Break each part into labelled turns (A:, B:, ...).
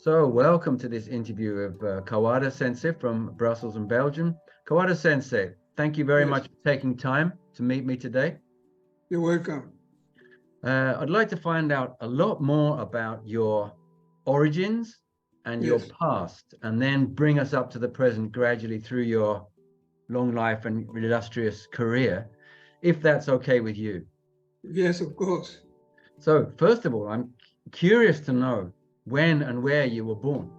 A: So welcome to this interview of Kawada Sensei from Brussels and Belgium. Kawada Sensei, thank you very
B: Yes.
A: much for taking time to meet me today.
B: You're welcome.
A: I'd like to find out a lot more about your origins and your
B: Yes.
A: past, and then bring us up to the present gradually through your long life and illustrious career, if that's okay with you.
B: Yes, of course.
A: So first of all, I'm curious to know when and where you were born.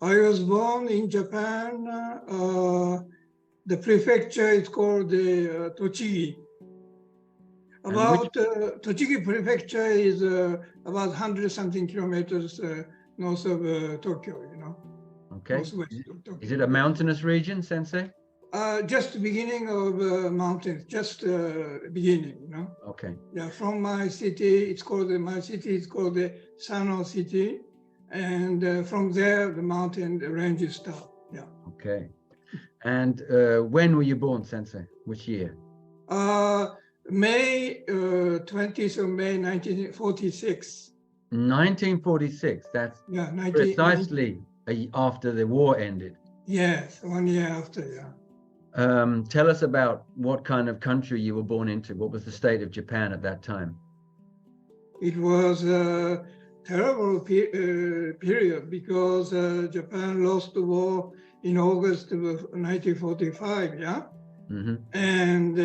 B: I was born in Japan. The prefecture is called the Tochigi. Tochigi prefecture is about 100-something kilometers north of Tokyo,
A: Okay.
B: northwest of Tokyo.
A: Is it a mountainous region, Sensei?
B: Just the beginning of mountains, just beginning,
A: Okay.
B: Yeah, from my city, my city is called the Sano city. And from there, the mountain ranges start. Yeah.
A: Okay. And when were you born, Sensei? Which year?
B: May 20th of May 1946.
A: 1946. That's precisely after the war ended.
B: Yes, 1 year after, yeah.
A: Tell us about what kind of country you were born into. What was the state of Japan at that time?
B: It was a terrible period because Japan lost the war in August of 1945, yeah?
A: Mm-hmm.
B: And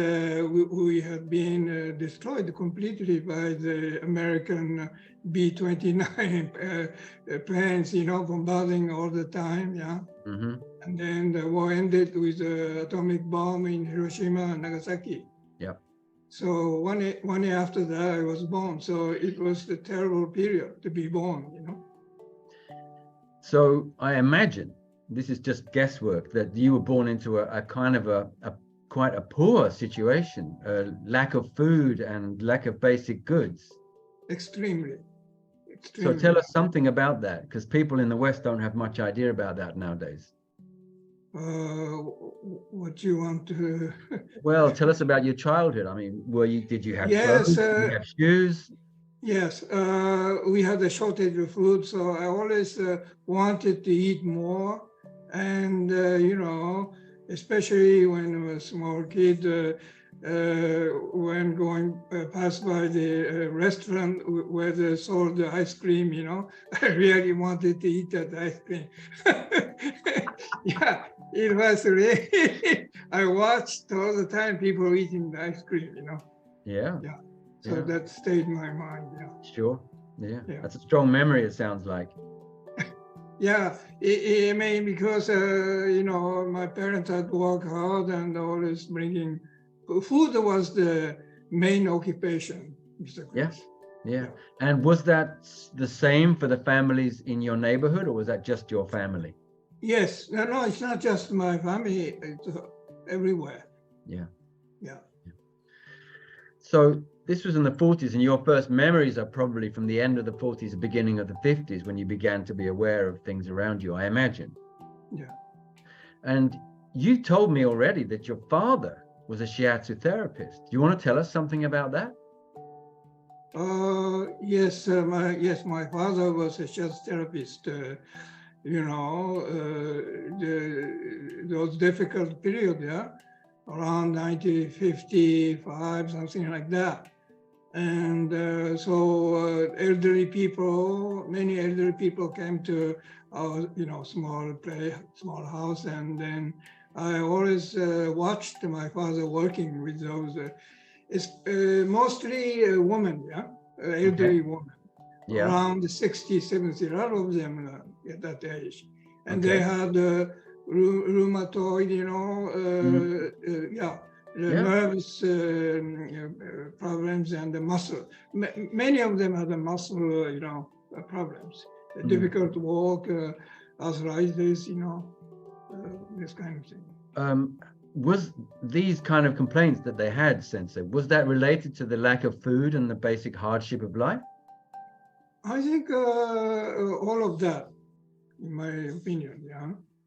B: we had been destroyed completely by the American B-29 planes, bombarding all the time, yeah?
A: Mm-hmm.
B: And then the war ended with the atomic bomb in Hiroshima and Nagasaki.
A: Yeah.
B: So one year after that, I was born. So it was a terrible period to be born,
A: So I imagine, this is just guesswork, that you were born into a kind of quite a poor situation, lack of food and lack of basic goods.
B: Extremely.
A: So tell us something about that, because people in the West don't have much idea about that nowadays.
B: What you want to?
A: Well, tell us about your childhood. I mean, did you have
B: Yes,
A: clothes? Did you have shoes?
B: Yes, we had a shortage of food, so I always wanted to eat more. And, especially when I was a small kid, when going past by the restaurant where they sold the ice cream, I really wanted to eat that ice cream. Yeah, it was really, I watched all the time people eating the ice cream,
A: Yeah.
B: Yeah. So that stayed in my mind, yeah.
A: Sure, yeah. That's a strong memory, it sounds like.
B: Yeah, I mean, because, my parents had worked hard and always bringing, food was the main occupation, Mr. Chris.
A: Yeah. And was that the same for the families in your neighborhood, or was that just your family?
B: Yes, no, it's not just my family, it's everywhere.
A: Yeah.
B: So
A: this was in the 40s, and your first memories are probably from the end of the 40s, the beginning of the 50s, when you began to be aware of things around you, I imagine.
B: Yeah.
A: And you told me already that your father was a shiatsu therapist. Do you want to tell us something about that?
B: Yes, my father was a shiatsu therapist. Those difficult period, around 1955, something like that. And so many elderly people came to our, small house. And then I always watched my father working with those, mostly women, elderly women, around 60, 70, a lot of them at that age. And they had rheumatoid, nervous problems and the muscle. Many of them had the muscle, problems. Difficult to walk, arthritis, this kind of thing.
A: Was these kind of complaints that they had, Sensei, was that related to the lack of food and the basic hardship of life?
B: I think all of that, in my opinion,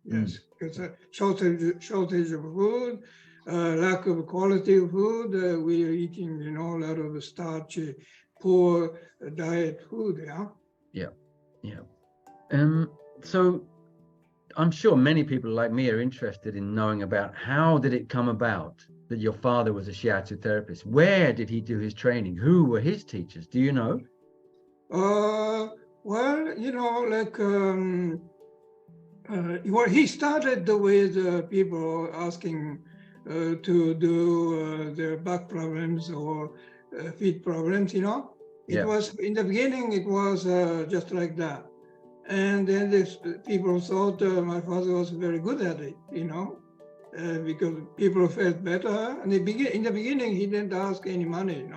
B: yes, because shortage of food, lack of quality of food. We are eating, a lot of starchy, poor diet food.
A: Yeah. So I'm sure many people like me are interested in knowing about how did it come about that your father was a shiatsu therapist? Where did he do his training? Who were his teachers? Do you know?
B: Well, well, he started with people asking to do their back problems or feet problems, It
A: Yeah.
B: was, in the beginning, it was just like that. And then people thought my father was very good at it, because people felt better. And in the beginning, he didn't ask any money,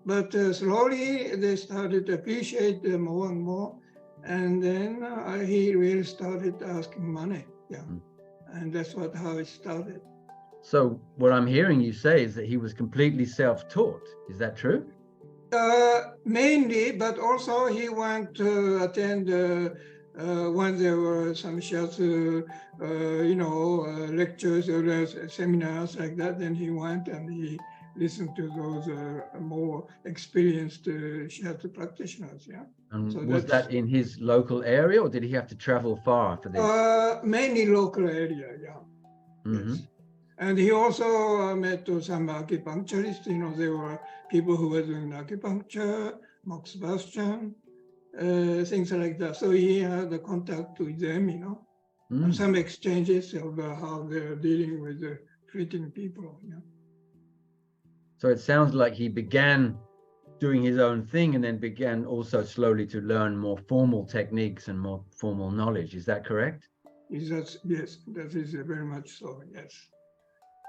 B: But slowly they started to appreciate more and more. And then he really started asking money. Yeah. And that's how it started.
A: So what I'm hearing you say is that he was completely self-taught. Is that true?
B: Mainly, but also he went to attend when there were some shiatsu, lectures or seminars like that. Then he went and he listened to those more experienced shiatsu practitioners. Yeah.
A: And
B: So
A: was that in his local area, or did he have to travel far for this?
B: Mainly local area. Yeah.
A: Mm-hmm.
B: Yes. And he also met some acupuncturists. There were people who were doing acupuncture, Mark Sebastian, things like that. So he had a contact with them, and some exchanges of how they're dealing with treating people. Yeah.
A: So it sounds like he began doing his own thing and then began also slowly to learn more formal techniques and more formal knowledge. Is that correct?
B: Yes, that is very much so, yes.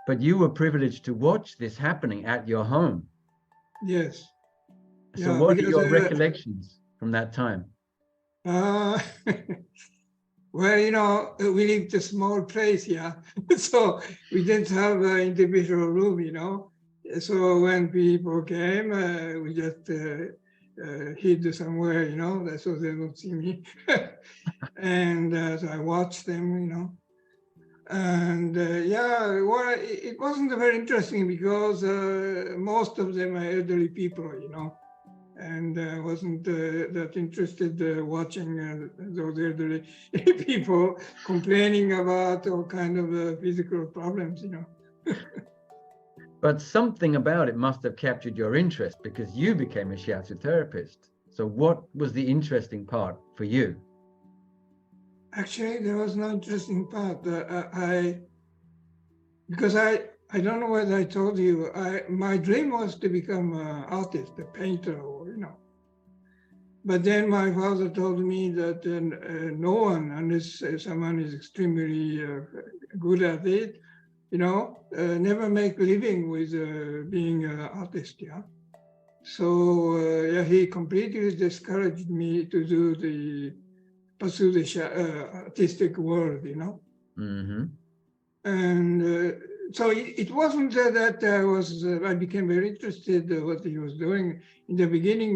A: But you were privileged to watch this happening at your home.
B: Yes.
A: So what are your recollections from that time?
B: Well, we lived a small place, yeah. So we didn't have an individual room, So when people came, we just hid somewhere, so they don't see me. And so I watched them, And well, it wasn't very interesting because most of them are elderly people, and I wasn't that interested watching those elderly people complaining about all kind of physical problems,
A: But something about it must have captured your interest because you became a shiatsu therapist. So what was the interesting part for you?
B: Actually, there was no interesting part. Because I don't know whether I told you, my dream was to become an artist, a painter, But then my father told me that no one, unless someone is extremely good at it, never make a living with being an artist, yeah. So he completely discouraged me to pursue the artistic world,
A: Mm-hmm.
B: And so it wasn't that I became very interested in what he was doing in the beginning.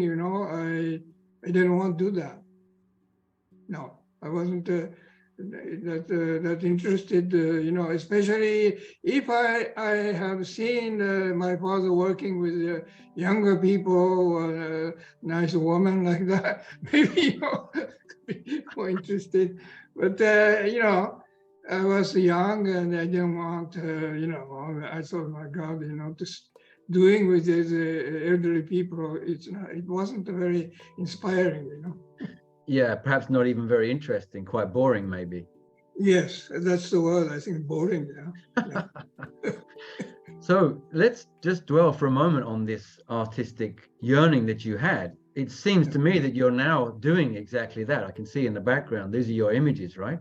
B: I didn't want to do that. No, I wasn't that interested. Especially if I have seen my father working with younger people, nice woman like that, maybe be more interested. But I was young and I didn't want, I thought, my God, just doing with these elderly people, it wasn't very inspiring,
A: Yeah, perhaps not even very interesting, quite boring maybe.
B: Yes, that's the word, I think, boring, yeah.
A: So let's just dwell for a moment on this artistic yearning that you had. It seems to me that you're now doing exactly that. I can see in the background, these are your images, right?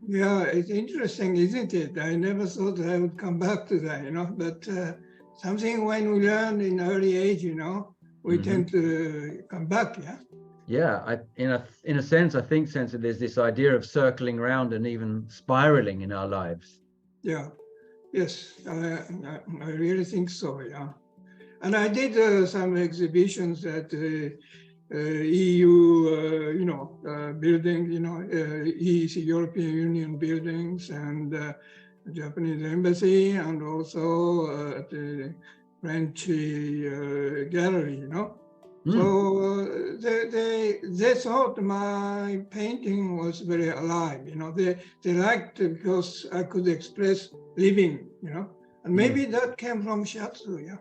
B: Yeah, it's interesting, isn't it? I never thought I would come back to that, but something when we learn in early age, we tend to come back, yeah?
A: Yeah, in a sense, I think, Sensei, there's this idea of circling around and even spiraling in our lives.
B: Yeah, yes, I really think so, yeah. And I did some exhibitions at EU, building, EC, European Union buildings, and Japanese embassy, and also at the French gallery, So they thought my painting was very alive. They liked it because I could express living. And maybe that came from shiatsu. Yeah.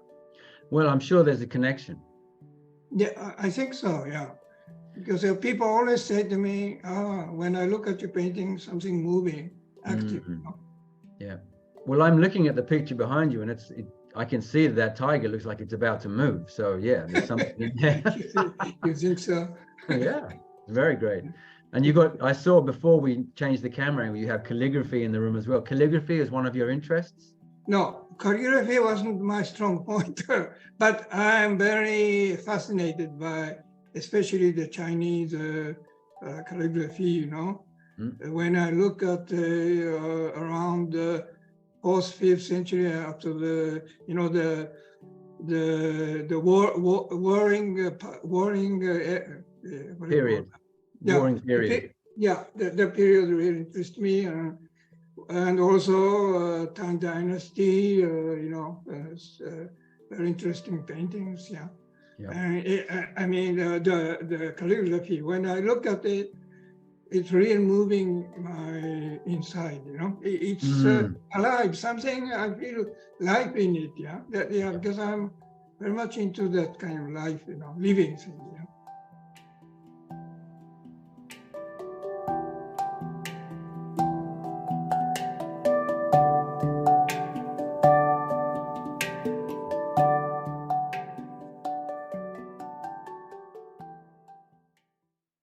A: Well, I'm sure there's a connection.
B: Yeah, I think so. Yeah. Because people always say to me, when I look at your painting, something moving, active.
A: Yeah. Well, I'm looking at the picture behind you, and I can see that tiger looks like it's about to move. So yeah, there's something in there.
B: You think so?
A: Yeah, very great. And I saw before we changed the camera, you have calligraphy in the room as well. Calligraphy is one of your interests?
B: No, calligraphy wasn't my strong point, but I'm very fascinated by, especially the Chinese calligraphy, When I look at around the 4th, 5th century after the warring
A: period.
B: Yeah,
A: warring period.
B: The period really interests me, and also Tang Dynasty. Very interesting paintings. Yeah. I mean the calligraphy. When I look at it, it's really moving my inside. It's alive. Something I feel life in it. Yeah. Because I'm very much into that kind of life. Living thing.